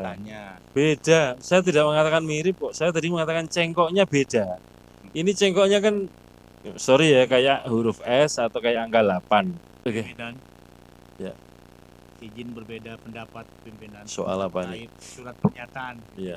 Tanya. Beda. Saya tidak mengatakan mirip kok. Saya tadi mengatakan cengkoknya beda. Ini cengkoknya kan, sorry ya, kayak huruf S atau kayak angka 8. Oke. Pimpinan. Ya. Izin berbeda pendapat pimpinan. Soal apa nih? Surat pernyataan. Iya.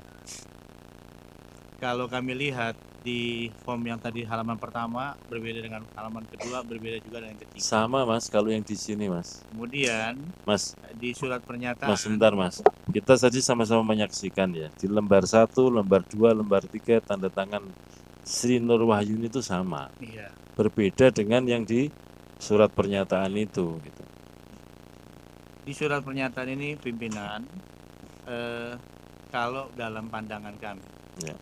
Kalau kami lihat di form yang tadi halaman pertama berbeda dengan halaman kedua, berbeda juga dengan ketiga. Sama Mas, kalau yang di sini Mas. Kemudian Mas, di surat pernyataan. Mas sebentar Mas. Kita tadi sama-sama menyaksikan ya. Di lembar 1, lembar 2, lembar 3 tanda tangan Sri Nur Wahyuni itu sama. Iya. Berbeda dengan yang di surat pernyataan itu gitu. Di surat pernyataan ini pimpinan, kalau dalam pandangan kami, ya,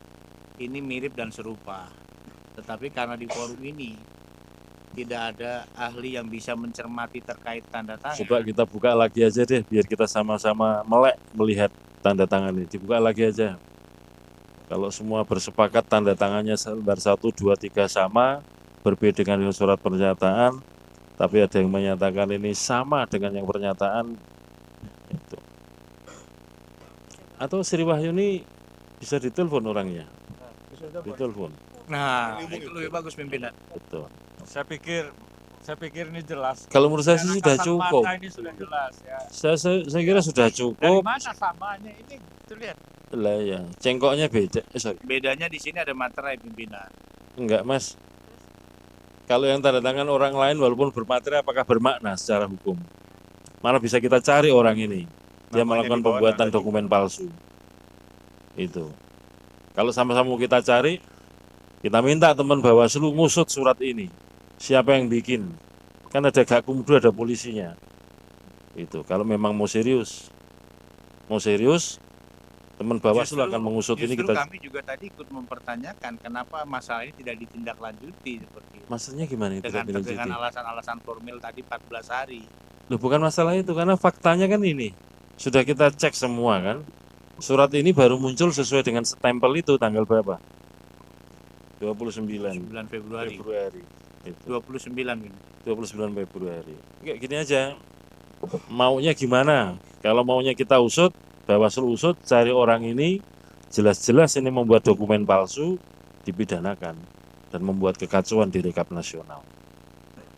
ini mirip dan serupa. Tetapi karena di forum ini tidak ada ahli yang bisa mencermati terkait tanda tangan. Coba kita buka lagi aja deh, biar kita sama-sama melek melihat tanda tangan ini. Dibuka lagi aja. Kalau semua bersepakat tanda tangannya lembar 1, 2, 3 sama, berbeda dengan surat pernyataan, tapi ada yang menyatakan ini sama dengan yang pernyataan. Itu. Atau Sri Wahyuni bisa ditelepon orangnya. Ditelepon. Nah, itu lebih bagus pimpinan. Betul. Saya pikir ini jelas. Kalau menurut saya sih sudah cukup. Ini sudah jelas ya. Saya kira sudah Dari cukup. mana samanya ini? Terlihat. Lah ya, cengkoknya beda. Sorry. Bedanya di sini ada materai pimpinan. Enggak Mas. Kalau yang tanda tangan orang lain walaupun bermaterai apakah bermakna secara hukum? Mana bisa kita cari orang ini. Dia melakukan pembuatan dokumen palsu. Itu. Kalau sama-sama kita cari, kita minta teman Bawaslu ngusut surat ini. Siapa yang bikin? Kan ada Gakumdu, ada polisinya. Itu. Kalau memang mau serius, teman Bawaslu akan mengusut ini. Kita. Kami juga tadi ikut mempertanyakan kenapa masalah ini tidak ditindaklanjuti seperti itu. Maksudnya gimana itu? Dengan alasan-alasan formil tadi 14 hari. Loh, bukan masalah itu, karena faktanya kan ini. Sudah kita cek semua kan. Surat ini baru muncul sesuai dengan stempel itu tanggal berapa? 29 Februari. Itu. 29 ini. 29 Februari. Kayak gini aja. Maunya gimana? Kalau maunya kita usut, Bawaslu usut, cari orang ini, jelas-jelas ini membuat dokumen palsu, dipidanakan dan membuat kekacauan di rekap nasional.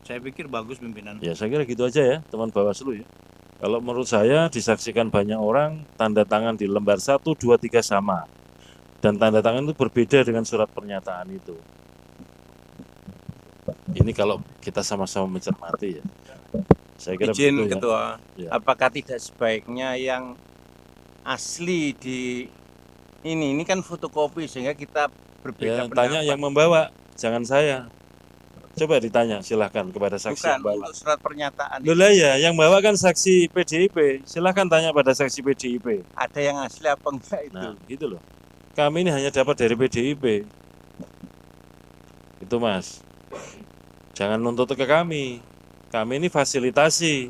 Saya pikir bagus pimpinan. Ya, saya kira gitu aja ya, teman Bawaslu ya. Kalau menurut saya disaksikan banyak orang, tanda tangan di lembar 1, 2, 3 sama. Dan tanda tangan itu berbeda dengan surat pernyataan itu. Ini kalau kita sama-sama mencermati ya. Saya kira izin begitu, Ketua, ya. Apakah tidak sebaiknya yang asli di ini kan fotokopi sehingga kita berbeda pendapat. Tanya yang membawa, jangan saya. Coba ditanya, silahkan kepada saksi. Bukan, yang bawa. Untuk surat pernyataan. Loh ya, yang bawa kan saksi PDIP. Silahkan tanya pada saksi PDIP. Ada yang asli apa enggak itu? Nah, gitu loh. Kami ini hanya dapat dari PDIP. Itu Mas. Jangan nuntut ke kami. Kami ini fasilitasi.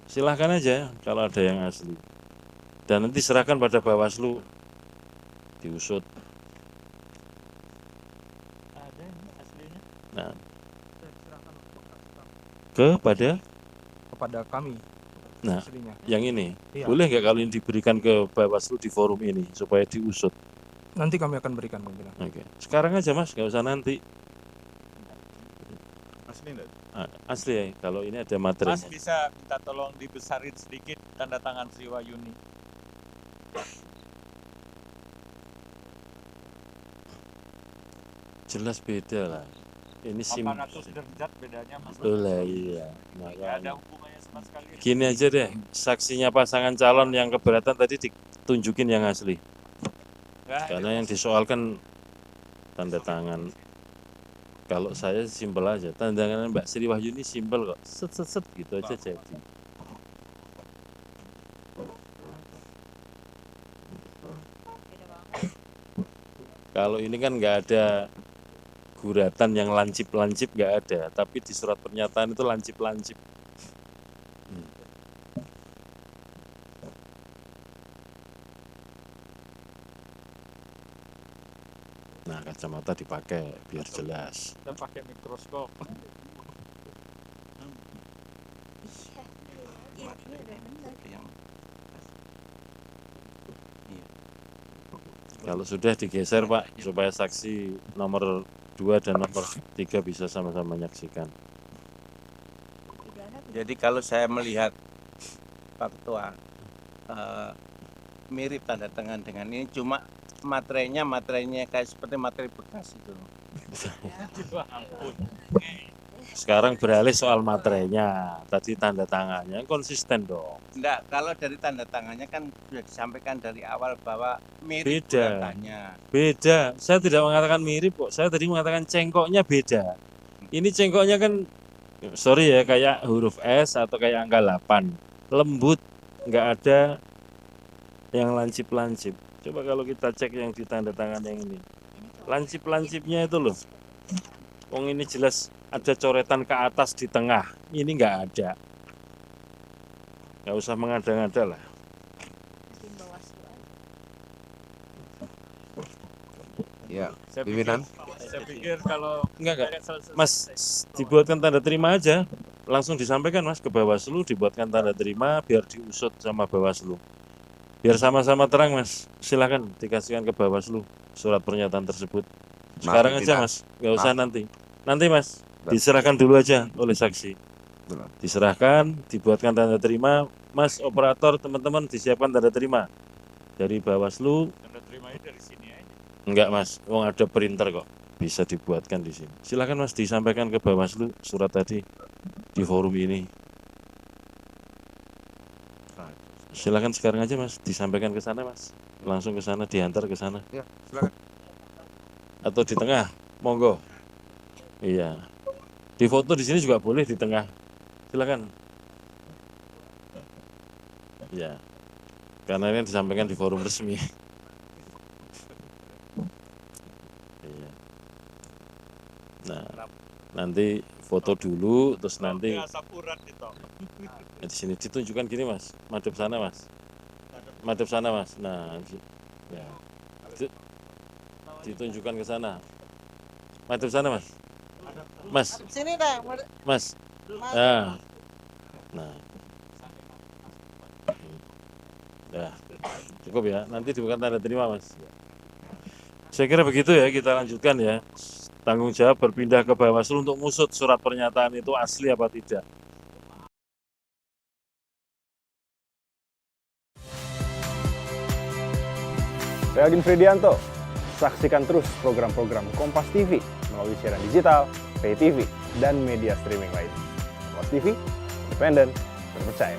Silahkan aja kalau ada yang asli. Dan nanti serahkan pada Bawaslu. Diusut. Nah, kepada kami. Nah, aslinya. Yang ini Iya. Boleh nggak kalau ini diberikan ke Bawaslu di forum ini supaya diusut? Nanti kami akan berikan pimpinan. Oke. Sekarang aja Mas, nggak usah nanti. Asli enggak? Asli ya, kalau ini ada materi. Mas bisa minta tolong dibesarin sedikit tanda tangan Sri Wahyuni. Jelas beda lah. Ini 800 derajat bedanya Mas. Betul iya. Nggak ada hubungannya sama sekali. Gini aja deh, saksinya pasangan calon yang keberatan tadi ditunjukin yang asli. Karena yang disoalkan tanda tangan. Kalau saya simpel aja, tanda tangan Mbak Sri Wahyuni simpel kok, set gitu aja jadi. Kalau ini kan nggak ada guratan yang lancip-lancip, nggak ada, tapi di surat pernyataan itu lancip-lancip. Nah, kacamata dipakai biar jelas. Kita pakai mikroskop. Kalau sudah digeser Pak, supaya saksi nomor 2 dan nomor 3 bisa sama-sama menyaksikan. Jadi kalau saya melihat Pak Ketua, mirip tanda tangan dengan ini, cuma materinya kayak seperti materi bekas itu. Sekarang beralih soal materinya, tadi tanda tangannya konsisten dong. Enggak, kalau dari tanda tangannya kan sudah disampaikan dari awal bahwa mirip Beda. bulantannya. Beda, saya tidak mengatakan mirip kok, saya tadi mengatakan cengkoknya beda. Ini cengkoknya kan, sorry ya, kayak huruf S atau kayak angka 8, lembut, nggak ada yang lancip-lancip. Coba kalau kita cek yang di tanda tangan yang ini, lancip-lancipnya itu loh. Wong ini jelas ada coretan ke atas di tengah, ini nggak ada. Nggak usah mengada-ngada lah. Ya, Saya pimpinan. Saya pikir kalau Enggak. Mas, dibuatkan tanda terima aja, langsung disampaikan Mas ke Bawaslu, dibuatkan tanda terima biar diusut sama Bawaslu. Biar sama-sama terang Mas, silakan dikasihkan ke Bawaslu surat pernyataan tersebut. Sekarang aja Pimpinan. Mas, nggak usah nanti. Nanti Mas, diserahkan dulu aja oleh saksi. Betul. Diserahkan, dibuatkan tanda terima, Mas operator teman-teman disiapkan tanda terima dari Bawaslu. tanda terimanya dari sini aja. Enggak Mas, wong ada printer kok, bisa dibuatkan di sini. Silakan Mas disampaikan ke Bawaslu surat tadi di forum ini. Silakan sekarang aja Mas, disampaikan ke sana Mas, langsung ke sana, diantar ke sana. Ya, silakan. Atau di tengah, monggo. Iya, di foto di sini juga boleh di tengah. Silakan. Ya, karena ini disampaikan di forum resmi. Iya. Nah, nanti foto dulu, terus nanti asap urat itu. di sini ditunjukkan gini Mas, madep sana Mas, madep sana Mas. Nah, ya, ditunjukkan ke sana, madep sana Mas, Mas, Sini dah, Mas. Mas. Nah, ya, cukup ya. Nanti dibuka tanda terima Mas. Saya kira begitu ya, kita lanjutkan ya. Tanggung jawab berpindah ke Bawaslu untuk ngusut surat pernyataan itu asli apa tidak. Saya Agin Fridianto. Saksikan terus program-program Kompas TV melalui siaran digital, pay TV, dan media streaming lain. Kompas TV, independen, terpercaya.